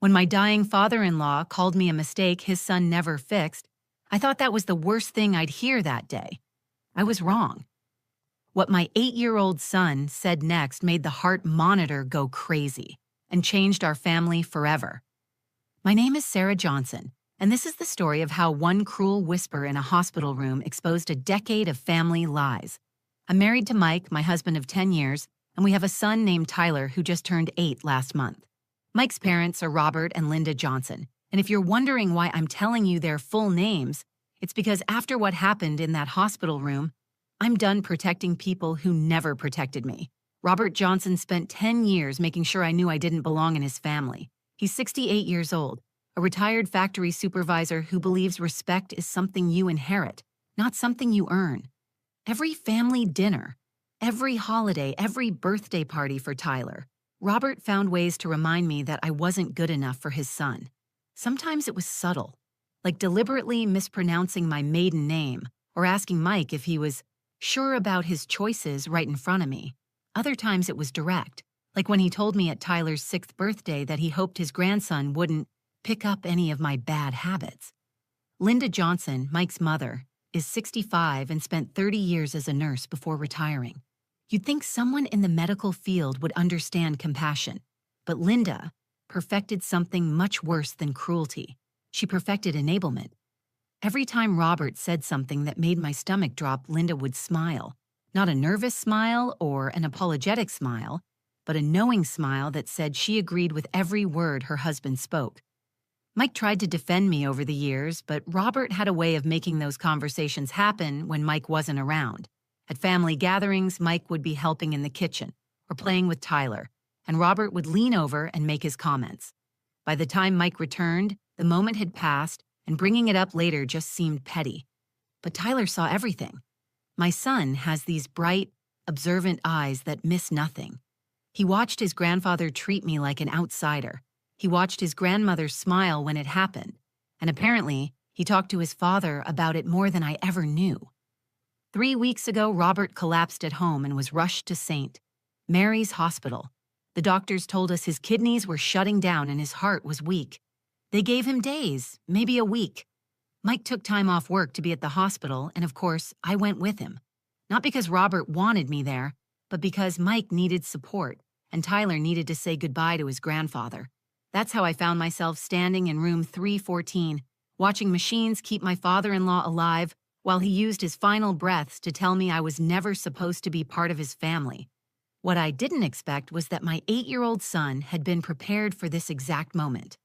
When my dying father-in-law called me a mistake his son never fixed, I thought that was the worst thing I'd hear that day. I was wrong. What my 8-year-old son said next made the heart monitor go crazy and changed our family forever. My name is Sarah Johnson, and this is the story of how one cruel whisper in a hospital room exposed a decade of family lies. I'm married to Mike, my husband of 10 years, and we have a son named Tyler who just turned 8 last month. Mike's parents are Robert and Linda Johnson, and if you're wondering why I'm telling you their full names, it's because after what happened in that hospital room, I'm done protecting people who never protected me. Robert Johnson spent 10 years making sure I knew I didn't belong in his family. He's 68 years old, a retired factory supervisor who believes respect is something you inherit, not something you earn. Every family dinner, every holiday, every birthday party for Tyler, Robert found ways to remind me that I wasn't good enough for his son. Sometimes it was subtle, like deliberately mispronouncing my maiden name or asking Mike if he was sure about his choices right in front of me. Other times it was direct, like when he told me at Tyler's 6th birthday that he hoped his grandson wouldn't pick up any of my bad habits. Linda Johnson, Mike's mother, is 65 and spent 30 years as a nurse before retiring. You'd think someone in the medical field would understand compassion, but Linda perfected something much worse than cruelty. She perfected enablement. Every time Robert said something that made my stomach drop, Linda would smile. Not a nervous smile or an apologetic smile, but a knowing smile that said she agreed with every word her husband spoke. Mike tried to defend me over the years, but Robert had a way of making those conversations happen when Mike wasn't around. At family gatherings, Mike would be helping in the kitchen or playing with Tyler, and Robert would lean over and make his comments. By the time Mike returned, the moment had passed, and bringing it up later just seemed petty. But Tyler saw everything. My son has these bright, observant eyes that miss nothing. He watched his grandfather treat me like an outsider. He watched his grandmother smile when it happened, and apparently, he talked to his father about it more than I ever knew. 3 weeks ago, Robert collapsed at home and was rushed to St. Mary's Hospital. The doctors told us his kidneys were shutting down and his heart was weak. They gave him days, maybe a week. Mike took time off work to be at the hospital, and of course, I went with him. Not because Robert wanted me there, but because Mike needed support, and Tyler needed to say goodbye to his grandfather. That's how I found myself standing in room 314, watching machines keep my father-in-law alive while he used his final breaths to tell me I was never supposed to be part of his family. What I didn't expect was that my 8-year-old son had been prepared for this exact moment,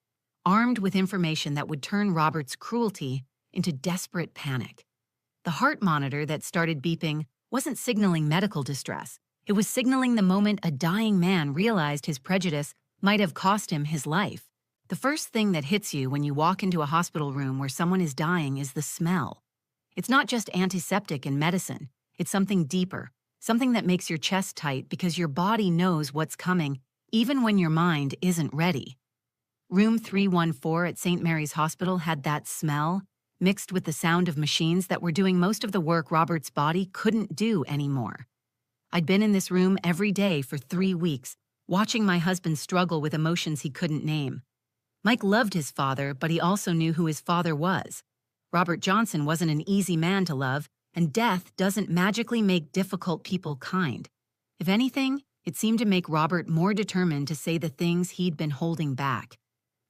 armed with information that would turn Robert's cruelty into desperate panic. The heart monitor that started beeping wasn't signaling medical distress. It was signaling the moment a dying man realized his prejudice might have cost him his life. The first thing that hits you when you walk into a hospital room where someone is dying is the smell. It's not just antiseptic and medicine. It's something deeper, something that makes your chest tight because your body knows what's coming, even when your mind isn't ready. Room 314 at St. Mary's Hospital had that smell, mixed with the sound of machines that were doing most of the work Robert's body couldn't do anymore. I'd been in this room every day for 3 weeks, watching my husband struggle with emotions he couldn't name. Mike loved his father, but he also knew who his father was. Robert Johnson wasn't an easy man to love, and death doesn't magically make difficult people kind. If anything, it seemed to make Robert more determined to say the things he'd been holding back.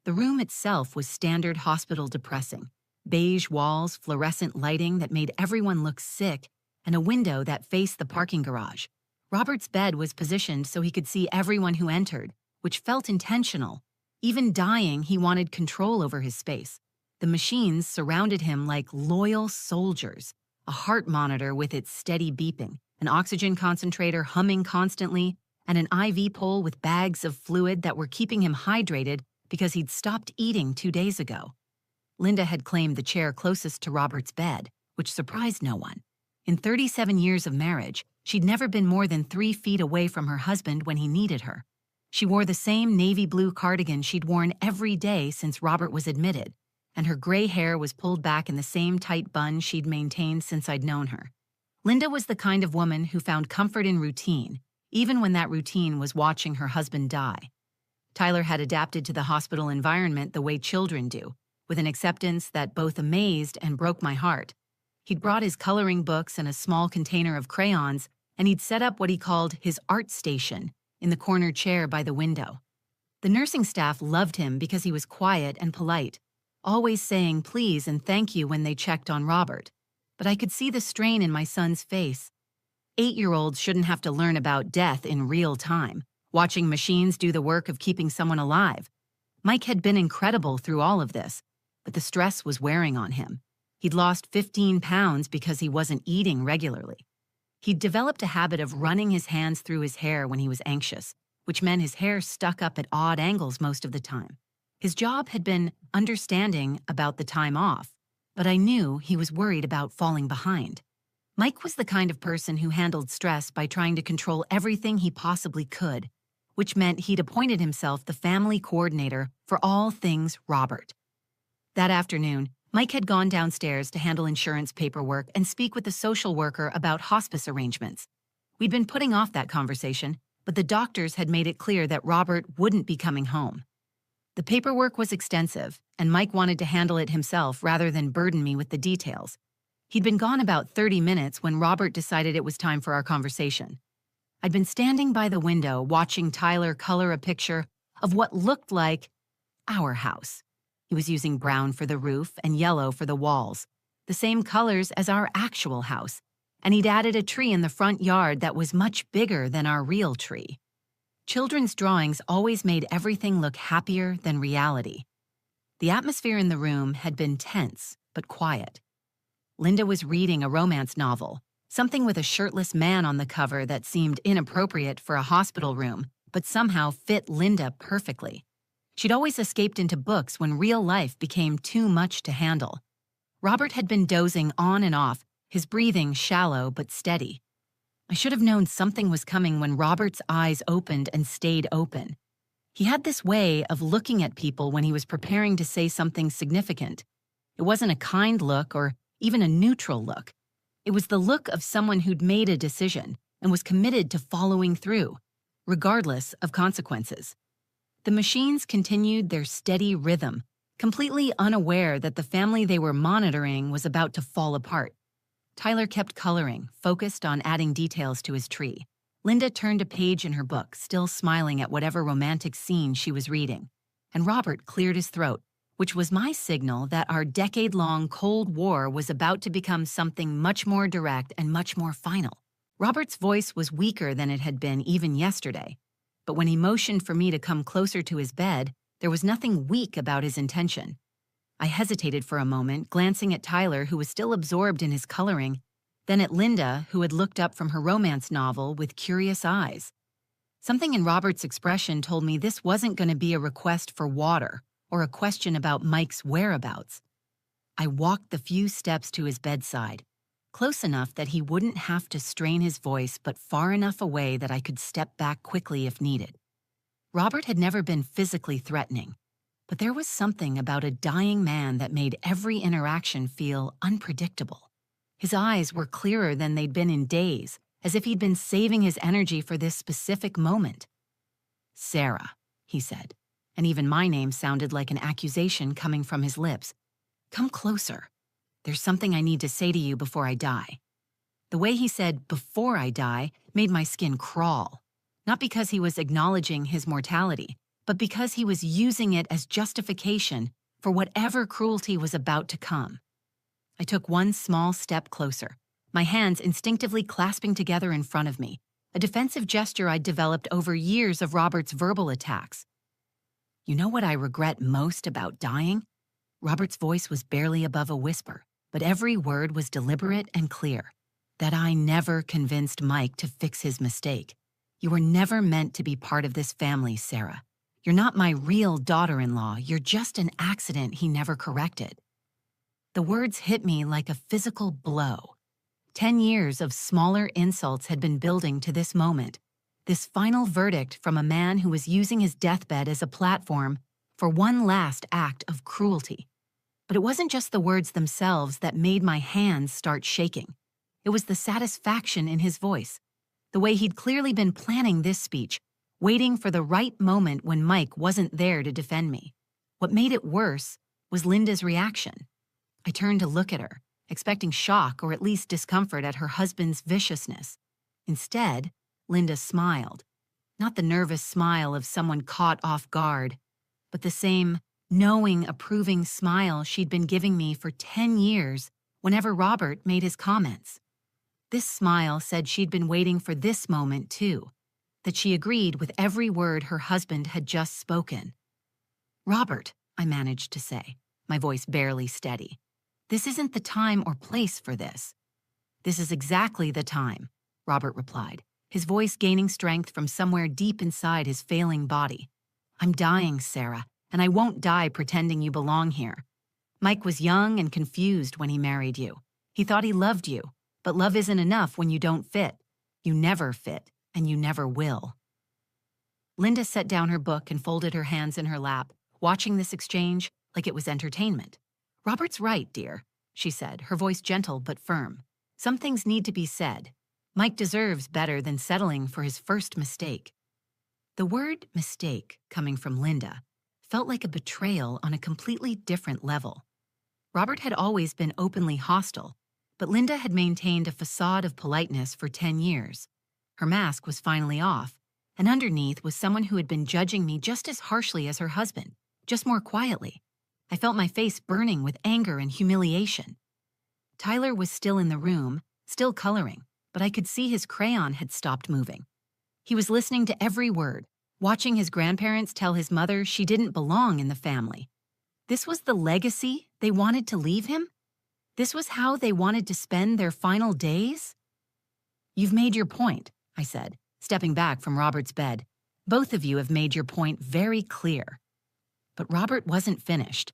The room itself was standard hospital depressing. Beige walls, fluorescent lighting that made everyone look sick, and a window that faced the parking garage. Robert's bed was positioned so he could see everyone who entered, which felt intentional. Even dying, he wanted control over his space. The machines surrounded him like loyal soldiers, a heart monitor with its steady beeping, an oxygen concentrator humming constantly, and an IV pole with bags of fluid that were keeping him hydrated because he'd stopped eating 2 days ago. Linda had claimed the chair closest to Robert's bed, which surprised no one. In 37 years of marriage, she'd never been more than 3 feet away from her husband when he needed her. She wore the same navy blue cardigan she'd worn every day since Robert was admitted, and her gray hair was pulled back in the same tight bun she'd maintained since I'd known her. Linda was the kind of woman who found comfort in routine, even when that routine was watching her husband die. Tyler had adapted to the hospital environment the way children do, with an acceptance that both amazed and broke my heart. He'd brought his coloring books and a small container of crayons, and he'd set up what he called his art station in the corner chair by the window. The nursing staff loved him because he was quiet and polite, always saying please and thank you when they checked on Robert. But I could see the strain in my son's face. 8-year-olds shouldn't have to learn about death in real time, watching machines do the work of keeping someone alive. Mike had been incredible through all of this, but the stress was wearing on him. He'd lost 15 pounds because he wasn't eating regularly. He'd developed a habit of running his hands through his hair when he was anxious, which meant his hair stuck up at odd angles most of the time. His job had been understanding about the time off, but I knew he was worried about falling behind. Mike was the kind of person who handled stress by trying to control everything he possibly could, which meant he'd appointed himself the family coordinator for all things Robert. That afternoon, Mike had gone downstairs to handle insurance paperwork and speak with the social worker about hospice arrangements. We'd been putting off that conversation, but the doctors had made it clear that Robert wouldn't be coming home. The paperwork was extensive, and Mike wanted to handle it himself rather than burden me with the details. He'd been gone about 30 minutes when Robert decided it was time for our conversation. I'd been standing by the window watching Tyler color a picture of what looked like our house. He was using brown for the roof and yellow for the walls, the same colors as our actual house, and he'd added a tree in the front yard that was much bigger than our real tree. Children's drawings always made everything look happier than reality. The atmosphere in the room had been tense but quiet. Linda was reading a romance novel, something with a shirtless man on the cover that seemed inappropriate for a hospital room, but somehow fit Linda perfectly. She'd always escaped into books when real life became too much to handle. Robert had been dozing on and off, his breathing shallow but steady. I should have known something was coming when Robert's eyes opened and stayed open. He had this way of looking at people when he was preparing to say something significant. It wasn't a kind look or even a neutral look. It was the look of someone who'd made a decision and was committed to following through, regardless of consequences. The machines continued their steady rhythm, completely unaware that the family they were monitoring was about to fall apart. Tyler kept coloring, focused on adding details to his tree. Linda turned a page in her book, still smiling at whatever romantic scene she was reading. And Robert cleared his throat, which was my signal that our decade-long Cold War was about to become something much more direct and much more final. Robert's voice was weaker than it had been even yesterday, but when he motioned for me to come closer to his bed, there was nothing weak about his intention. I hesitated for a moment, glancing at Tyler, who was still absorbed in his coloring, then at Linda, who had looked up from her romance novel with curious eyes. Something in Robert's expression told me this wasn't going to be a request for water or a question about Mike's whereabouts. I walked the few steps to his bedside, close enough that he wouldn't have to strain his voice, but far enough away that I could step back quickly if needed. Robert had never been physically threatening, but there was something about a dying man that made every interaction feel unpredictable. His eyes were clearer than they'd been in days, as if he'd been saving his energy for this specific moment. "Sarah," he said, and even my name sounded like an accusation coming from his lips. "Come closer. There's something I need to say to you before I die." The way he said "before I die" made my skin crawl, not because he was acknowledging his mortality, but because he was using it as justification for whatever cruelty was about to come. I took one small step closer, my hands instinctively clasping together in front of me, a defensive gesture I'd developed over years of Robert's verbal attacks. "You know what I regret most about dying?" Robert's voice was barely above a whisper, but every word was deliberate and clear. "That I never convinced Mike to fix his mistake. You were never meant to be part of this family, Sarah. You're not my real daughter-in-law. You're just an accident he never corrected." The words hit me like a physical blow. 10 years of smaller insults had been building to this moment, this final verdict from a man who was using his deathbed as a platform for one last act of cruelty. But it wasn't just the words themselves that made my hands start shaking. It was the satisfaction in his voice, the way he'd clearly been planning this speech, waiting for the right moment when Mike wasn't there to defend me. What made it worse was Linda's reaction. I turned to look at her, expecting shock or at least discomfort at her husband's viciousness. Instead, Linda smiled. Not the nervous smile of someone caught off guard, but the same knowing, approving smile she'd been giving me for 10 years whenever Robert made his comments. This smile said she'd been waiting for this moment too, that she agreed with every word her husband had just spoken. "Robert," I managed to say, my voice barely steady, "this isn't the time or place for this." "This is exactly the time," Robert replied, his voice gaining strength from somewhere deep inside his failing body. "I'm dying, Sarah, and I won't die pretending you belong here. Mike was young and confused when he married you. He thought he loved you, but love isn't enough when you don't fit. You never fit, and you never will." Linda set down her book and folded her hands in her lap, watching this exchange like it was entertainment. "Robert's right, dear," she said, her voice gentle but firm. "Some things need to be said. Mike deserves better than settling for his first mistake." The word mistake, coming from Linda, felt like a betrayal on a completely different level. Robert had always been openly hostile, but Linda had maintained a facade of politeness for 10 years. Her mask was finally off, and underneath was someone who had been judging me just as harshly as her husband, just more quietly. I felt my face burning with anger and humiliation. Tyler was still in the room, still coloring, but I could see his crayon had stopped moving. He was listening to every word, watching his grandparents tell his mother she didn't belong in the family. This was the legacy they wanted to leave him? This was how they wanted to spend their final days? "You've made your point," I said, stepping back from Robert's bed. "Both of you have made your point very clear." But Robert wasn't finished.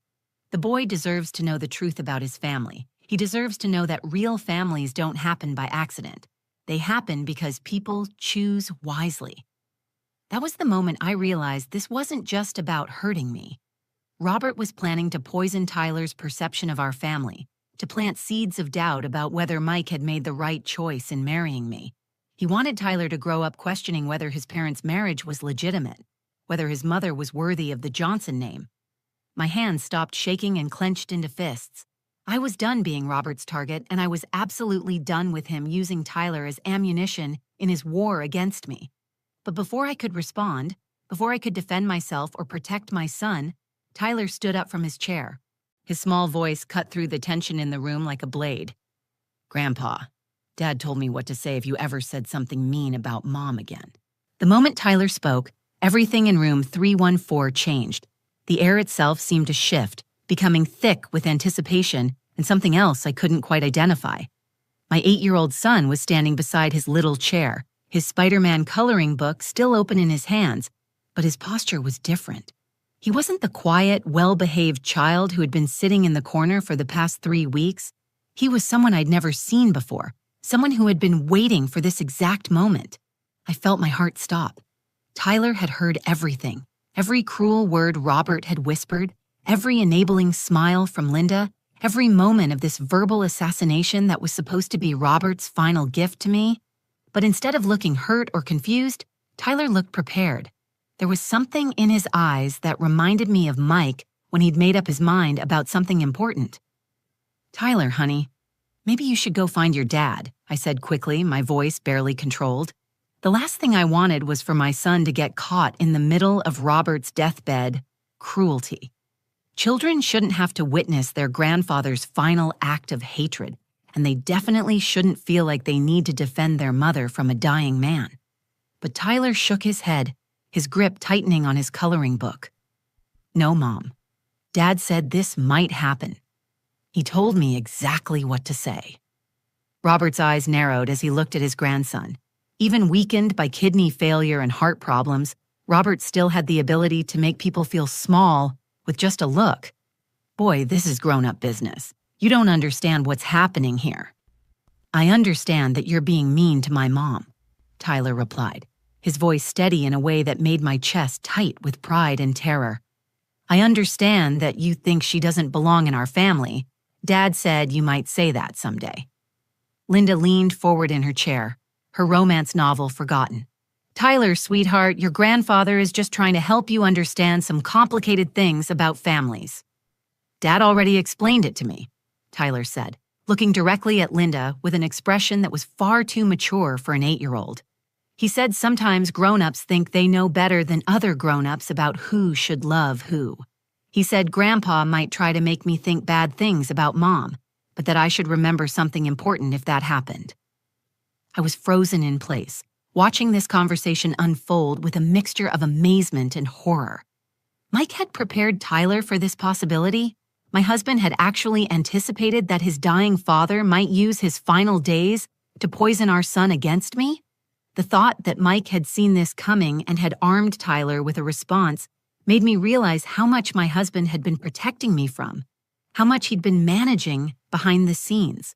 The boy deserves to know the truth about his family. He deserves to know that real families don't happen by accident. They happen because people choose wisely. That was the moment I realized this wasn't just about hurting me. Robert was planning to poison Tyler's perception of our family, to plant seeds of doubt about whether Mike had made the right choice in marrying me. He wanted Tyler to grow up questioning whether his parents' marriage was legitimate, whether his mother was worthy of the Johnson name. My hands stopped shaking and clenched into fists. I was done being Robert's target, and I was absolutely done with him using Tyler as ammunition in his war against me. But before I could respond, before I could defend myself or protect my son, Tyler stood up from his chair. His small voice cut through the tension in the room like a blade. "Grandpa, Dad told me what to say if you ever said something mean about Mom again." The moment Tyler spoke, everything in room 314 changed. The air itself seemed to shift, becoming thick with anticipation and something else I couldn't quite identify. My 8-year-old son was standing beside his little chair, his Spider-Man coloring book still open in his hands, but his posture was different. He wasn't the quiet, well-behaved child who had been sitting in the corner for the past 3 weeks. He was someone I'd never seen before, someone who had been waiting for this exact moment. I felt my heart stop. Tyler had heard everything, every cruel word Robert had whispered, every enabling smile from Linda, every moment of this verbal assassination that was supposed to be Robert's final gift to me. But instead of looking hurt or confused, Tyler looked prepared. There was something in his eyes that reminded me of Mike when he'd made up his mind about something important. "Tyler, honey, maybe you should go find your dad," I said quickly, my voice barely controlled. The last thing I wanted was for my son to get caught in the middle of Robert's deathbed cruelty. Children shouldn't have to witness their grandfather's final act of hatred, and they definitely shouldn't feel like they need to defend their mother from a dying man. But Tyler shook his head, his grip tightening on his coloring book. "No, Mom. Dad said this might happen. He told me exactly what to say." Robert's eyes narrowed as he looked at his grandson. Even weakened by kidney failure and heart problems, Robert still had the ability to make people feel small with just a look. "Boy, this is grown-up business. You don't understand what's happening here." "I understand that you're being mean to my mom," Tyler replied, his voice steady in a way that made my chest tight with pride and terror. "I understand that you think she doesn't belong in our family. Dad said you might say that someday." Linda leaned forward in her chair, her romance novel forgotten. Tyler, sweetheart, your grandfather is just trying to help you understand some complicated things about families. Dad already explained it to me, Tyler said, looking directly at Linda with an expression that was far too mature for an 8-year-old. He said sometimes grown-ups think they know better than other grown-ups about who should love who. He said Grandpa might try to make me think bad things about Mom, but that I should remember something important if that happened. I was frozen in place, watching this conversation unfold with a mixture of amazement and horror. Mike had prepared Tyler for this possibility. My husband had actually anticipated that his dying father might use his final days to poison our son against me. The thought that Mike had seen this coming and had armed Tyler with a response made me realize how much my husband had been protecting me from, how much he'd been managing behind the scenes.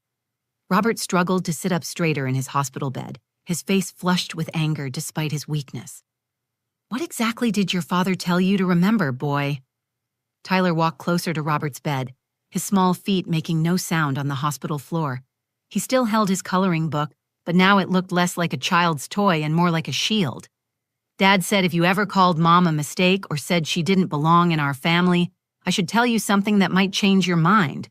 Robert struggled to sit up straighter in his hospital bed, his face flushed with anger despite his weakness. "What exactly did your father tell you to remember, boy?" Tyler walked closer to Robert's bed, his small feet making no sound on the hospital floor. He still held his coloring book, but now it looked less like a child's toy and more like a shield. "Dad said if you ever called Mom a mistake or said she didn't belong in our family, I should tell you something that might change your mind."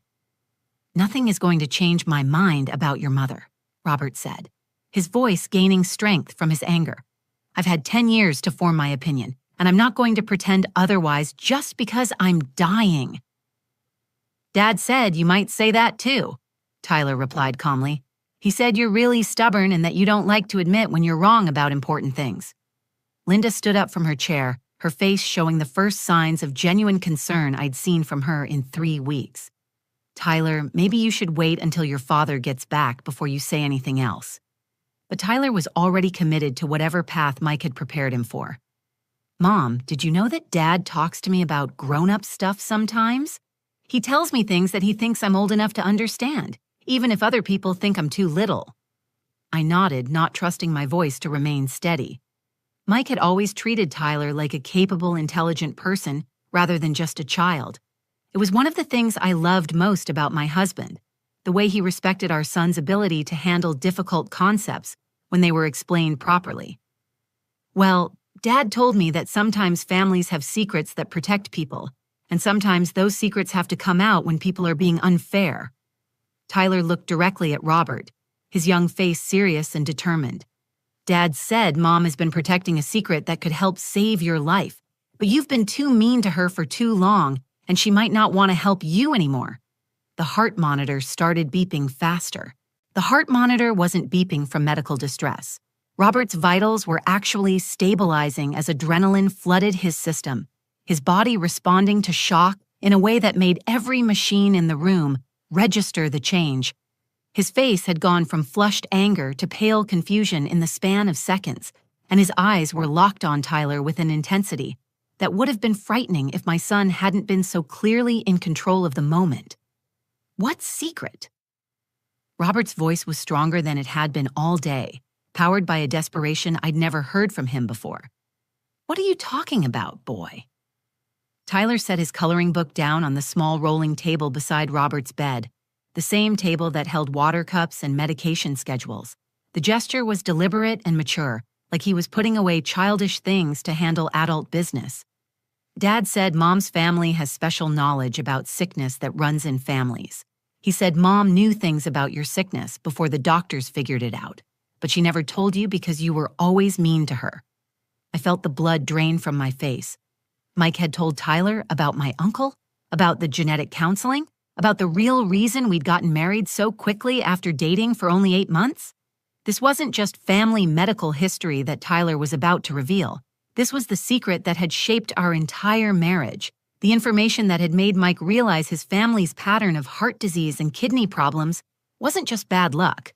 "Nothing is going to change my mind about your mother," Robert said, his voice gaining strength from his anger. "I've had 10 years to form my opinion, and I'm not going to pretend otherwise just because I'm dying." "Dad said you might say that too," Tyler replied calmly. "He said you're really stubborn and that you don't like to admit when you're wrong about important things." Linda stood up from her chair, her face showing the first signs of genuine concern I'd seen from her in 3 weeks. "Tyler, maybe you should wait until your father gets back before you say anything else." But Tyler was already committed to whatever path Mike had prepared him for. "Mom, did you know that Dad talks to me about grown-up stuff sometimes? He tells me things that he thinks I'm old enough to understand, even if other people think I'm too little." I nodded, not trusting my voice to remain steady. Mike had always treated Tyler like a capable, intelligent person rather than just a child. It was one of the things I loved most about my husband, the way he respected our son's ability to handle difficult concepts when they were explained properly. "Well, Dad told me that sometimes families have secrets that protect people, and sometimes those secrets have to come out when people are being unfair." Tyler looked directly at Robert, his young face serious and determined. "Dad said Mom has been protecting a secret that could help save your life, but you've been too mean to her for too long, and she might not want to help you anymore." The heart monitor started beeping faster. The heart monitor wasn't beeping from medical distress. Robert's vitals were actually stabilizing as adrenaline flooded his system, his body responding to shock in a way that made every machine in the room register the change. His face had gone from flushed anger to pale confusion in the span of seconds, and his eyes were locked on Tyler with an intensity that would have been frightening if my son hadn't been so clearly in control of the moment. "What secret?" Robert's voice was stronger than it had been all day, powered by a desperation I'd never heard from him before. "What are you talking about, boy?" Tyler set his coloring book down on the small rolling table beside Robert's bed, the same table that held water cups and medication schedules. The gesture was deliberate and mature, like he was putting away childish things to handle adult business. "Dad said Mom's family has special knowledge about sickness that runs in families. He said Mom knew things about your sickness before the doctors figured it out, but she never told you because you were always mean to her." I felt the blood drain from my face. Mike had told Tyler about my uncle, about the genetic counseling, about the real reason we'd gotten married so quickly after dating for only 8 months. This wasn't just family medical history that Tyler was about to reveal. This was the secret that had shaped our entire marriage, the information that had made Mike realize his family's pattern of heart disease and kidney problems wasn't just bad luck.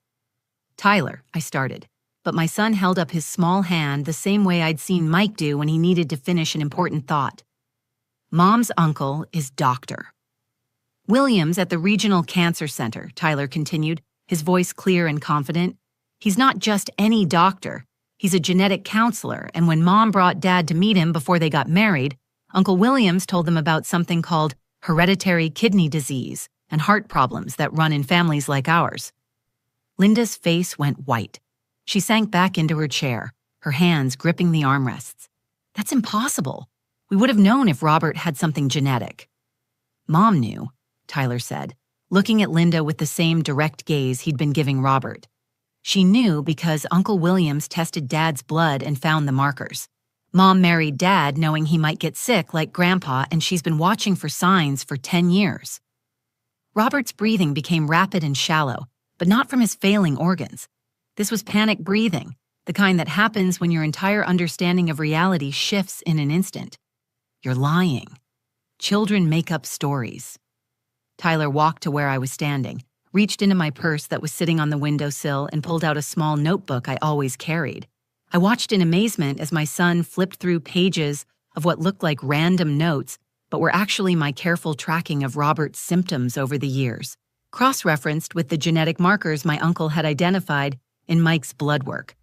"Tyler," I started, but my son held up his small hand the same way I'd seen Mike do when he needed to finish an important thought. "Mom's uncle is Dr. Williams at the Regional Cancer Center," Tyler continued, his voice clear and confident. "He's not just any doctor. He's a genetic counselor, and when Mom brought Dad to meet him before they got married, Uncle Williams told them about something called hereditary kidney disease and heart problems that run in families like ours." Linda's face went white. She sank back into her chair, her hands gripping the armrests. That's impossible. We would have known if Robert had something genetic. Mom knew, Tyler said, looking at Linda with the same direct gaze he'd been giving Robert. She knew because Uncle Williams tested Dad's blood and found the markers. Mom married Dad knowing he might get sick like Grandpa, and she's been watching for signs for 10 years. Robert's breathing became rapid and shallow, but not from his failing organs. This was panic breathing, the kind that happens when your entire understanding of reality shifts in an instant. You're lying. Children make up stories. Tyler walked to where I was standing, reached into my purse that was sitting on the windowsill, and pulled out a small notebook I always carried. I watched in amazement as my son flipped through pages of what looked like random notes, but were actually my careful tracking of Robert's symptoms over the years, cross-referenced with the genetic markers my uncle had identified in Mike's blood work.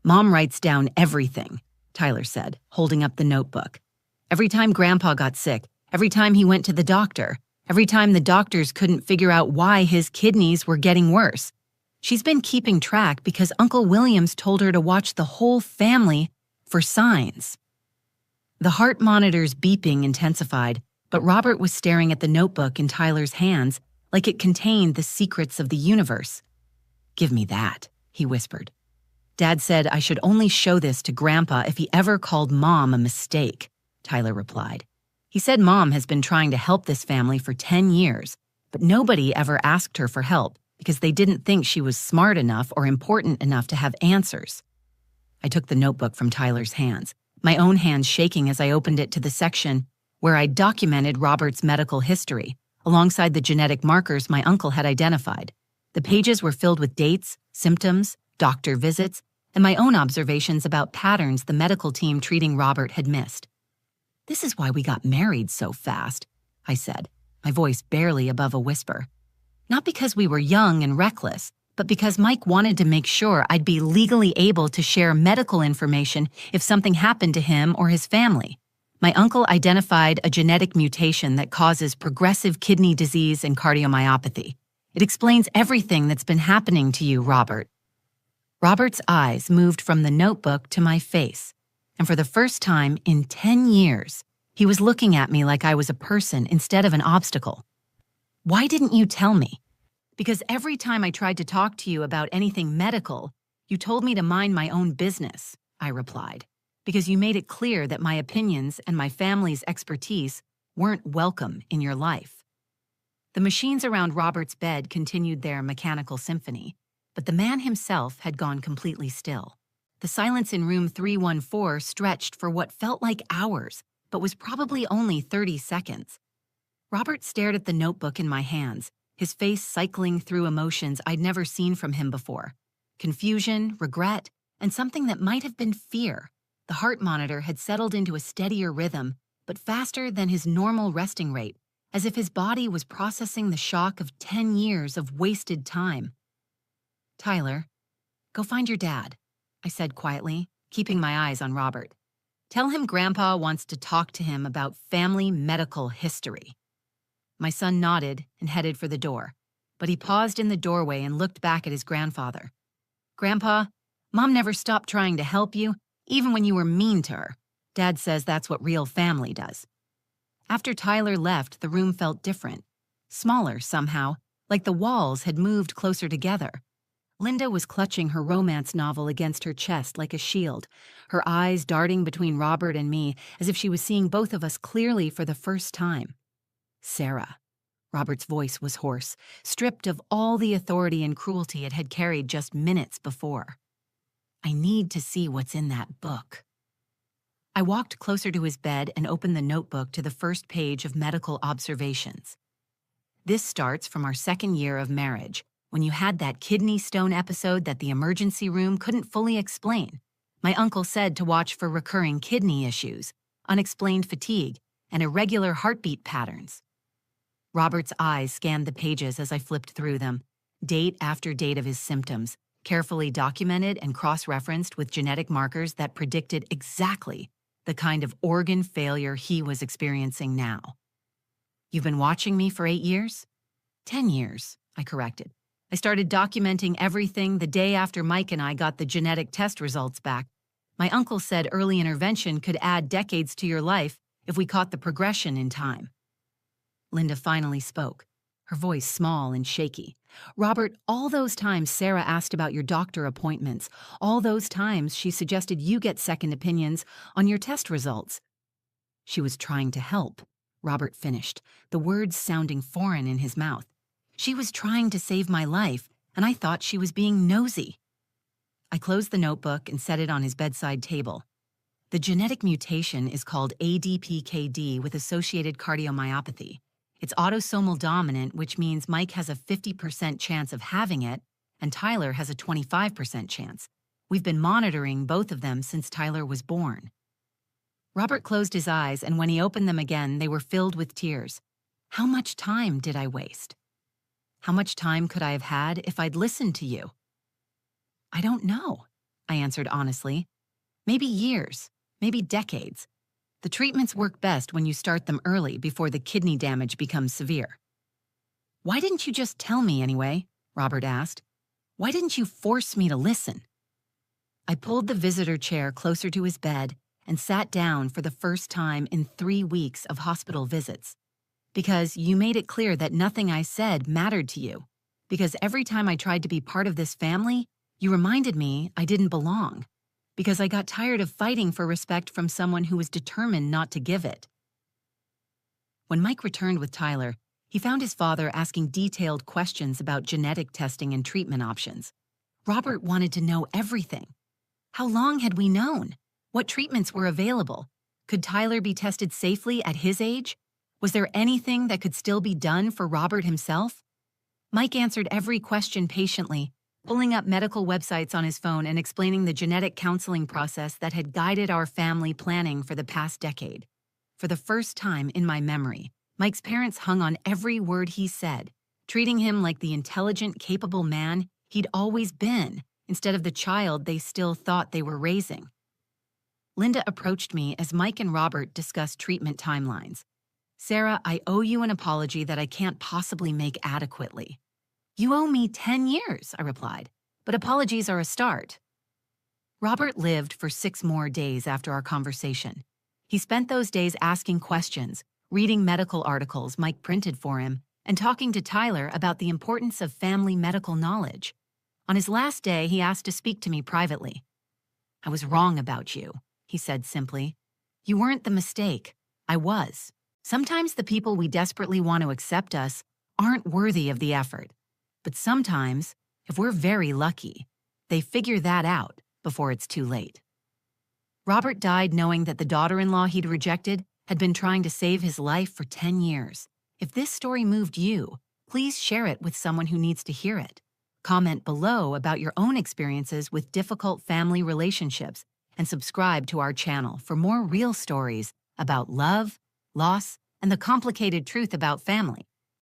Mom writes down everything, Tyler said, holding up the notebook. Every time Grandpa got sick, every time he went to the doctor, every time the doctors couldn't figure out why his kidneys were getting worse. She's been keeping track because Uncle Williams told her to watch the whole family for signs. The heart monitor's beeping intensified, but Robert was staring at the notebook in Tyler's hands like it contained the secrets of the universe. "Give me that," he whispered. "Dad said I should only show this to Grandpa if he ever called Mom a mistake," Tyler replied. "He said Mom has been trying to help this family for 10 years, but nobody ever asked her for help because they didn't think she was smart enough or important enough to have answers." I took the notebook from Tyler's hands, my own hands shaking as I opened it to the section where I documented Robert's medical history, alongside the genetic markers my uncle had identified. The pages were filled with dates, symptoms, doctor visits, and my own observations about patterns the medical team treating Robert had missed. "This is why we got married so fast," I said, my voice barely above a whisper. "Not because we were young and reckless, but because Mike wanted to make sure I'd be legally able to share medical information if something happened to him or his family. My uncle identified a genetic mutation that causes progressive kidney disease and cardiomyopathy. It explains everything that's been happening to you, Robert." Robert's eyes moved from the notebook to my face, and for the first time in 10 years, he was looking at me like I was a person instead of an obstacle. "Why didn't you tell me?" "Because every time I tried to talk to you about anything medical, you told me to mind my own business," I replied. "Because you made it clear that my opinions and my family's expertise weren't welcome in your life." The machines around Robert's bed continued their mechanical symphony, but the man himself had gone completely still. The silence in room 314 stretched for what felt like hours, but was probably only 30 seconds. Robert stared at the notebook in my hands, his face cycling through emotions I'd never seen from him before. Confusion, regret, and something that might have been fear. The heart monitor had settled into a steadier rhythm, but faster than his normal resting rate, as if his body was processing the shock of 10 years of wasted time. "Tyler, go find your dad," I said quietly, keeping my eyes on Robert. "Tell him Grandpa wants to talk to him about family medical history." My son nodded and headed for the door, but he paused in the doorway and looked back at his grandfather. "Grandpa, Mom never stopped trying to help you, even when you were mean to her. Dad says that's what real family does." After Tyler left, the room felt different, smaller somehow, like the walls had moved closer together. Linda was clutching her romance novel against her chest like a shield, her eyes darting between Robert and me as if she was seeing both of us clearly for the first time. "Sarah." Robert's voice was hoarse, stripped of all the authority and cruelty it had carried just minutes before. "I need to see what's in that book." I walked closer to his bed and opened the notebook to the first page of medical observations. "This starts from our second year of marriage, when you had that kidney stone episode that the emergency room couldn't fully explain. My uncle said to watch for recurring kidney issues, unexplained fatigue, and irregular heartbeat patterns." Robert's eyes scanned the pages as I flipped through them, date after date of his symptoms, carefully documented and cross-referenced with genetic markers that predicted exactly the kind of organ failure he was experiencing now. "You've been watching me for 8 years?" 10 years, I corrected. I started documenting everything the day after Mike and I got the genetic test results back. My uncle said early intervention could add decades to your life if we caught the progression in time. Linda finally spoke, her voice small and shaky. Robert, all those times Sarah asked about your doctor appointments, all those times she suggested you get second opinions on your test results. She was trying to help, Robert finished, the words sounding foreign in his mouth. She was trying to save my life, and I thought she was being nosy. I closed the notebook and set it on his bedside table. The genetic mutation is called ADPKD with associated cardiomyopathy. It's autosomal dominant, which means Mike has a 50% chance of having it, and Tyler has a 25% chance. We've been monitoring both of them since Tyler was born. Robert closed his eyes, and when he opened them again, they were filled with tears. How much time did I waste? How much time could I have had if I'd listened to you? I don't know, I answered honestly. Maybe years, maybe decades. The treatments work best when you start them early before the kidney damage becomes severe. Why didn't you just tell me anyway? Robert asked. Why didn't you force me to listen? I pulled the visitor chair closer to his bed and sat down for the first time in 3 weeks of hospital visits. Because you made it clear that nothing I said mattered to you. Because every time I tried to be part of this family, you reminded me I didn't belong. Because I got tired of fighting for respect from someone who was determined not to give it. When Mike returned with Tyler, he found his father asking detailed questions about genetic testing and treatment options. Robert wanted to know everything. How long had we known? What treatments were available? Could Tyler be tested safely at his age? Was there anything that could still be done for Robert himself? Mike answered every question patiently, pulling up medical websites on his phone and explaining the genetic counseling process that had guided our family planning for the past decade. For the first time in my memory, Mike's parents hung on every word he said, treating him like the intelligent, capable man he'd always been, instead of the child they still thought they were raising. Linda approached me as Mike and Robert discussed treatment timelines. Sarah, I owe you an apology that I can't possibly make adequately. You owe me 10 years, I replied, but apologies are a start. Robert lived for 6 more days after our conversation. He spent those days asking questions, reading medical articles Mike printed for him, and talking to Tyler about the importance of family medical knowledge. On his last day, he asked to speak to me privately. I was wrong about you, he said simply. You weren't the mistake. I was. Sometimes the people we desperately want to accept us aren't worthy of the effort. But sometimes, if we're very lucky, they figure that out before it's too late. Robert died knowing that the daughter-in-law he'd rejected had been trying to save his life for 10 years. If this story moved you, please share it with someone who needs to hear it. Comment below about your own experiences with difficult family relationships and subscribe to our channel for more real stories about love, loss, and the complicated truth about family.